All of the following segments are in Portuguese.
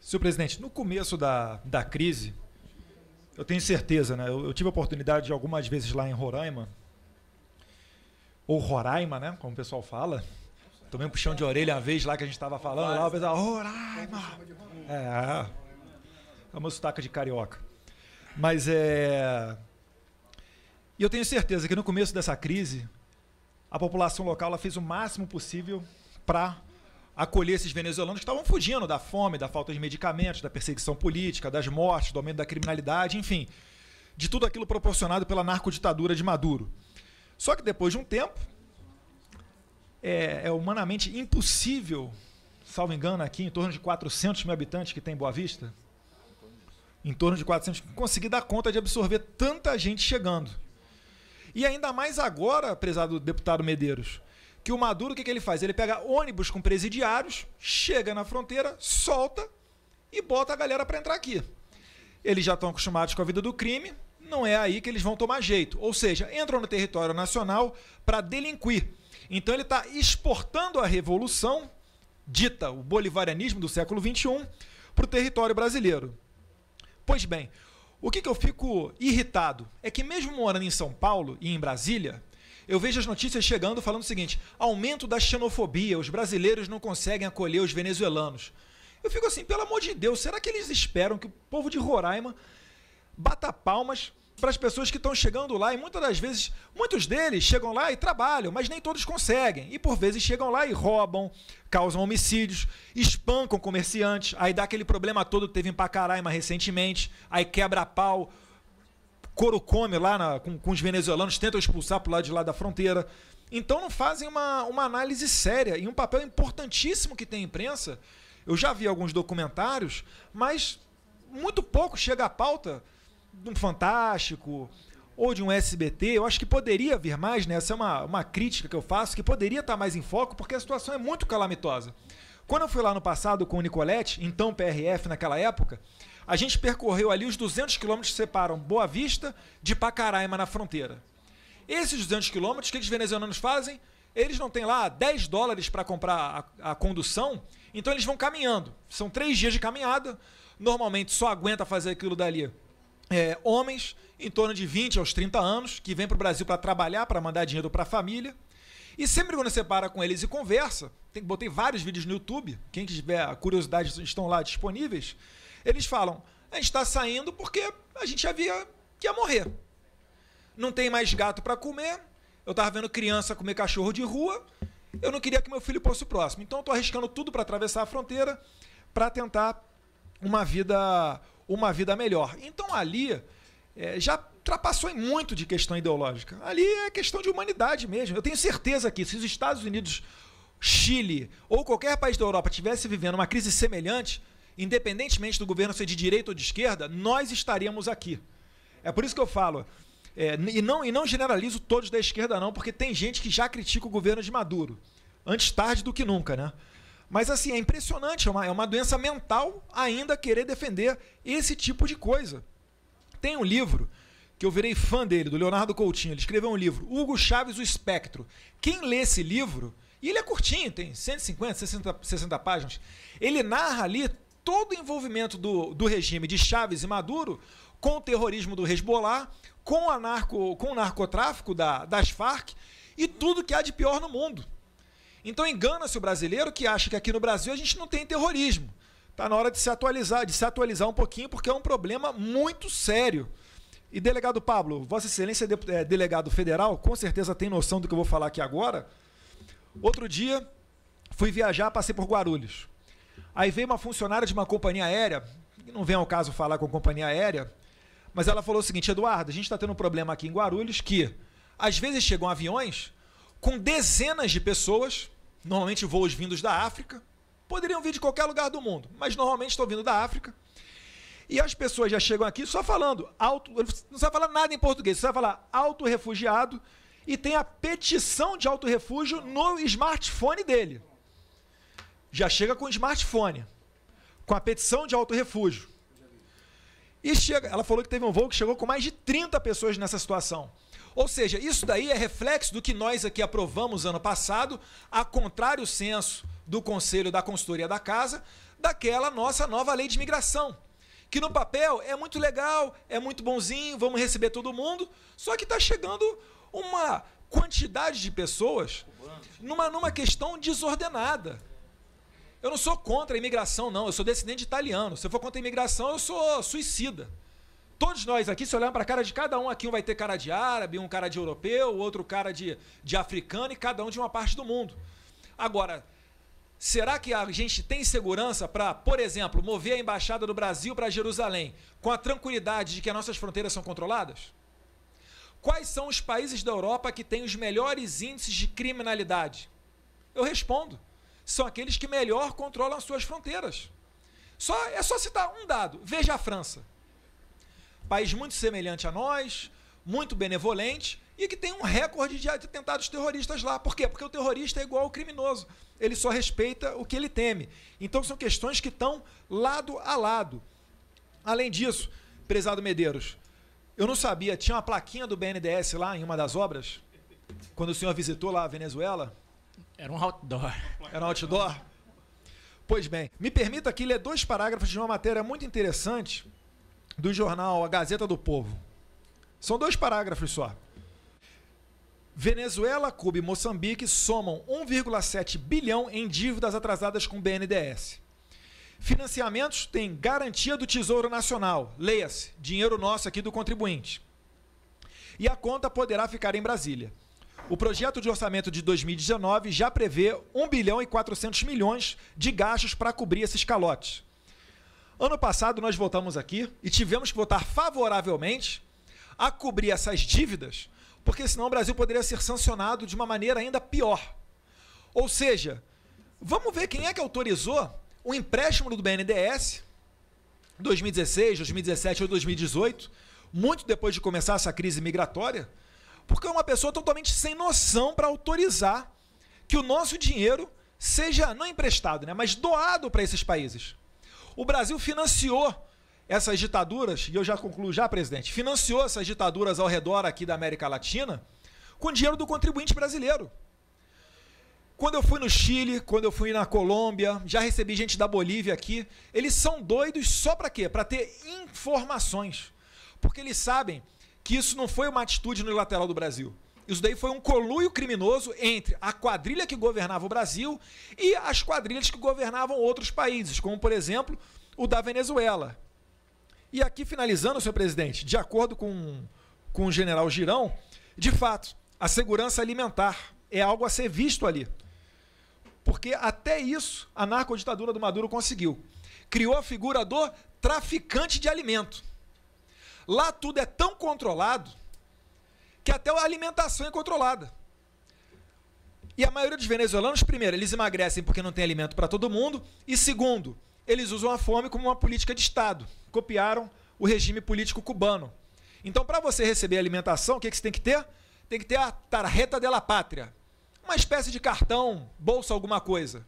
Senhor presidente, no começo da crise, eu tenho certeza, né? Eu tive a oportunidade de algumas vezes lá em Roraima, ou Roraima, né? Como o pessoal fala. Tomei um puxão de orelha uma vez lá que a gente estava falando, lá o pessoal, Roraima! É uma sotaque de carioca. Mas E eu tenho certeza que no começo dessa crise, a população local ela fez o máximo possível para acolher esses venezuelanos que estavam fugindo da fome, da falta de medicamentos, da perseguição política, das mortes, do aumento da criminalidade, enfim, de tudo aquilo proporcionado pela narcoditadura de Maduro. Só que depois de um tempo, é humanamente impossível, salvo engano, aqui em torno de 400 mil habitantes que tem Boa Vista, em torno de 400, conseguir dar conta de absorver tanta gente chegando. E ainda mais agora, prezado deputado Medeiros, que o Maduro, o que ele faz? Ele pega ônibus com presidiários, chega na fronteira, solta e bota a galera para entrar aqui. Eles já estão acostumados com a vida do crime, não é aí que eles vão tomar jeito. Ou seja, entram no território nacional para delinquir. Então ele está exportando a revolução, dita o bolivarianismo do século XXI, para o território brasileiro. Pois bem, o que eu fico irritado é que mesmo morando em São Paulo e em Brasília, eu vejo as notícias chegando falando o seguinte: aumento da xenofobia, os brasileiros não conseguem acolher os venezuelanos. Eu fico assim, pelo amor de Deus, será que eles esperam que o povo de Roraima bata palmas para as pessoas que estão chegando lá? E muitas das vezes, muitos deles chegam lá e trabalham, mas nem todos conseguem. E por vezes chegam lá e roubam, causam homicídios, espancam comerciantes, aí dá aquele problema todo que teve em Pacaraima recentemente, aí quebra pau, couro come lá com os venezuelanos, tentam expulsar para o lado de lá da fronteira. Então não fazem uma análise séria e um papel importantíssimo que tem a imprensa. Eu já vi alguns documentários, mas muito pouco chega à pauta de um Fantástico ou de um SBT. Eu acho que poderia vir mais, né? Essa é uma crítica que eu faço, que poderia estar mais em foco, porque a situação é muito calamitosa. Quando eu fui lá no passado com o Nicolete, então PRF naquela época, a gente percorreu ali os 200 quilômetros que separam Boa Vista de Pacaraima na fronteira. Esses 200 quilômetros, o que os venezuelanos fazem? Eles não têm lá $10 para comprar a condução, então eles vão caminhando. São 3 dias de caminhada, normalmente só aguenta fazer aquilo dali homens em torno de 20 aos 30 anos, que vêm para o Brasil para trabalhar, para mandar dinheiro para a família. E sempre quando você para com eles e conversa, botei vários vídeos no YouTube, quem tiver curiosidade estão lá disponíveis, eles falam: a gente está saindo porque a gente já via que ia morrer. Não tem mais gato para comer, eu estava vendo criança comer cachorro de rua, eu não queria que meu filho fosse o próximo. Então eu estou arriscando tudo para atravessar a fronteira para tentar uma vida melhor. Então ali já ultrapassou em muito de questão ideológica. Ali é questão de humanidade mesmo. Eu tenho certeza que se os Estados Unidos, Chile ou qualquer país da Europa estivesse vivendo uma crise semelhante, independentemente do governo ser de direita ou de esquerda, nós estaríamos aqui. É por isso que eu falo, e não generalizo todos da esquerda não, porque tem gente que já critica o governo de Maduro. Antes tarde do que nunca, né? Mas assim, é impressionante, é uma doença mental ainda querer defender esse tipo de coisa. Tem um livro que eu virei fã dele, do Leonardo Coutinho. Ele escreveu um livro, Hugo Chávez, o Espectro. Quem lê esse livro, e ele é curtinho, tem 150, 60 páginas, ele narra ali todo o envolvimento do regime de Chávez e Maduro com o terrorismo do Hezbollah, com o narcotráfico das Farc e tudo que há de pior no mundo. Então engana-se o brasileiro que acha que aqui no Brasil a gente não tem terrorismo. Está na hora de se atualizar um pouquinho, porque é um problema muito sério. E delegado Pablo, Vossa Excelência é delegado federal, com certeza tem noção do que eu vou falar aqui agora. Outro dia, fui viajar, passei por Guarulhos. Aí veio uma funcionária de uma companhia aérea, não vem ao caso falar com a companhia aérea, mas ela falou o seguinte: Eduardo, a gente está tendo um problema aqui em Guarulhos que às vezes chegam aviões com dezenas de pessoas, normalmente voos vindos da África, poderiam vir de qualquer lugar do mundo, mas normalmente estão vindo da África, e as pessoas já chegam aqui só falando, não sabe falar nada em português, você vai falar auto-refugiado, e tem a petição de auto-refúgio no smartphone dele. Já chega com o smartphone, com a petição de auto-refúgio. E chega, ela falou que teve um voo que chegou com mais de 30 pessoas nessa situação. Ou seja, isso daí é reflexo do que nós aqui aprovamos ano passado, a contrário senso do Conselho da Consultoria da Casa, daquela nossa nova lei de imigração, que no papel é muito legal, é muito bonzinho, vamos receber todo mundo, só que está chegando uma quantidade de pessoas numa questão desordenada. Eu não sou contra a imigração, não, eu sou descendente de italiano. Se eu for contra a imigração, eu sou suicida. Todos nós aqui, se olhar para a cara de cada um aqui, um vai ter cara de árabe, um cara de europeu, outro cara de africano e cada um de uma parte do mundo. Agora, será que a gente tem segurança para, por exemplo, mover a embaixada do Brasil para Jerusalém com a tranquilidade de que as nossas fronteiras são controladas? Quais são os países da Europa que têm os melhores índices de criminalidade? Eu respondo, são aqueles que melhor controlam as suas fronteiras. É só citar um dado, veja a França. País muito semelhante a nós, muito benevolente, e que tem um recorde de atentados terroristas lá. Por quê? Porque o terrorista é igual ao criminoso. Ele só respeita o que ele teme. Então são questões que estão lado a lado. Além disso, prezado Medeiros, eu não sabia, tinha uma plaquinha do BNDES lá em uma das obras, quando o senhor visitou lá a Venezuela? Era um outdoor. Era um outdoor? Pois bem, me permita aqui ler 2 parágrafos de uma matéria muito interessante do jornal A Gazeta do Povo. São 2 parágrafos só. Venezuela, Cuba e Moçambique somam 1,7 bilhão em dívidas atrasadas com o BNDES. Financiamentos têm garantia do Tesouro Nacional, leia-se, dinheiro nosso aqui do contribuinte. E a conta poderá ficar em Brasília. O projeto de orçamento de 2019 já prevê 1 bilhão e 400 milhões de gastos para cobrir esses calotes. Ano passado nós votamos aqui e tivemos que votar favoravelmente a cobrir essas dívidas, porque senão o Brasil poderia ser sancionado de uma maneira ainda pior. Ou seja, vamos ver quem é que autorizou o empréstimo do BNDES, 2016, 2017 ou 2018, muito depois de começar essa crise migratória, porque é uma pessoa totalmente sem noção para autorizar que o nosso dinheiro seja, não emprestado, né, mas doado para esses países. O Brasil financiou essas ditaduras, e eu já concluo já, presidente, financiou essas ditaduras ao redor aqui da América Latina com dinheiro do contribuinte brasileiro. Quando eu fui no Chile, quando eu fui na Colômbia, já recebi gente da Bolívia aqui, eles são doidos só para quê? Para ter informações. Porque eles sabem que isso não foi uma atitude unilateral do Brasil. Isso daí foi um conluio criminoso entre a quadrilha que governava o Brasil e as quadrilhas que governavam outros países, como, por exemplo, o da Venezuela. E aqui, finalizando, senhor presidente, de acordo com o general Girão, de fato, a segurança alimentar é algo a ser visto ali. Porque até isso a narcoditadura do Maduro conseguiu. Criou a figura do traficante de alimento. Lá tudo é tão controlado que até a alimentação é controlada. E a maioria dos venezuelanos, primeiro, eles emagrecem porque não tem alimento para todo mundo, e segundo, eles usam a fome como uma política de Estado. Copiaram o regime político cubano. Então, para você receber alimentação, o que você tem que ter? Tem que ter a tarjeta de la pátria. Uma espécie de cartão, bolsa, alguma coisa.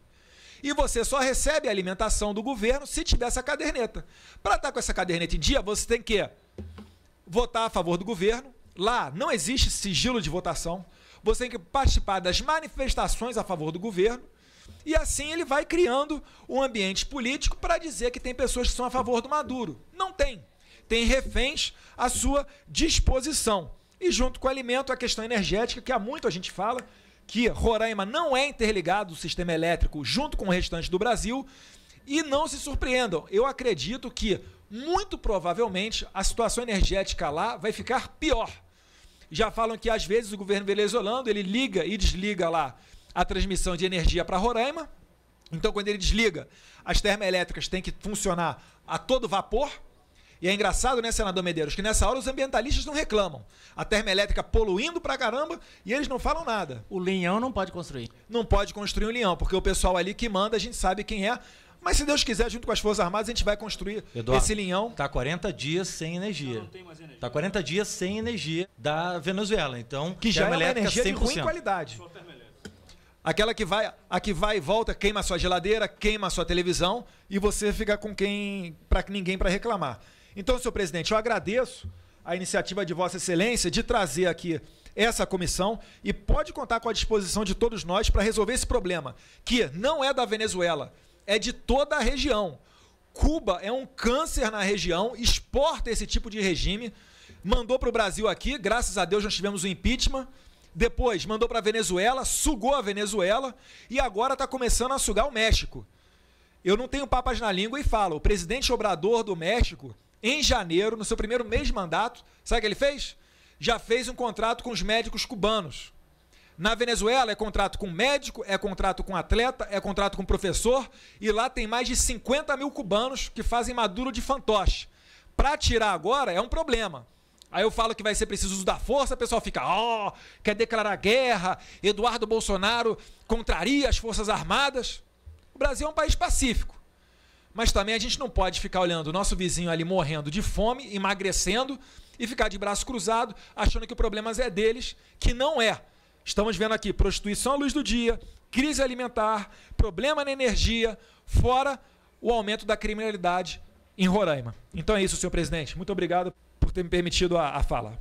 E você só recebe a alimentação do governo se tiver essa caderneta. Para estar com essa caderneta em dia, você tem que votar a favor do governo. Lá não existe sigilo de votação. Você tem que participar das manifestações a favor do governo. E assim ele vai criando um ambiente político para dizer que tem pessoas que são a favor do Maduro. Não tem. Tem reféns à sua disposição. E junto com o alimento, a questão energética, que há muito a gente fala, que Roraima não é interligado ao sistema elétrico junto com o restante do Brasil, e não se surpreendam, eu acredito que, muito provavelmente, a situação energética lá vai ficar pior. Já falam que, às vezes, o governo venezuelano, ele liga e desliga lá a transmissão de energia para Roraima, então, quando ele desliga, as termoelétricas têm que funcionar a todo vapor. E é engraçado, né, senador Medeiros, que nessa hora os ambientalistas não reclamam. A termoelétrica poluindo pra caramba e eles não falam nada. O Linhão não pode construir. Não pode construir um Linhão, porque o pessoal ali que manda, a gente sabe quem é. Mas se Deus quiser, junto com as Forças Armadas, a gente vai construir esse Linhão. Está 40 dias sem energia. Não tem mais energia. Está 40 dias sem energia da Venezuela. Então, que já é uma energia 100%. De ruim qualidade. Aquela que vai e volta, queima a sua geladeira, queima a sua televisão e você fica com ninguém para reclamar. Então, senhor presidente, eu agradeço a iniciativa de Vossa Excelência de trazer aqui essa comissão e pode contar com a disposição de todos nós para resolver esse problema, que não é da Venezuela, é de toda a região. Cuba é um câncer na região, exporta esse tipo de regime, mandou para o Brasil aqui, graças a Deus nós tivemos o impeachment, depois mandou para a Venezuela, sugou a Venezuela e agora está começando a sugar o México. Eu não tenho papas na língua e falo, o presidente Obrador do México, em janeiro, no seu primeiro mês de mandato, sabe o que ele fez? Já fez um contrato com os médicos cubanos. Na Venezuela é contrato com médico, é contrato com atleta, é contrato com professor, e lá tem mais de 50 mil cubanos que fazem Maduro de fantoche. Para tirar agora é um problema. Aí eu falo que vai ser preciso uso da força, o pessoal fica, quer declarar guerra, Eduardo Bolsonaro contraria as Forças Armadas. O Brasil é um país pacífico, mas também a gente não pode ficar olhando o nosso vizinho ali morrendo de fome, emagrecendo, e ficar de braço cruzado, achando que o problema é deles, que não é. Estamos vendo aqui prostituição à luz do dia, crise alimentar, problema na energia, fora o aumento da criminalidade em Roraima. Então é isso, senhor presidente. Muito obrigado por ter me permitido a fala.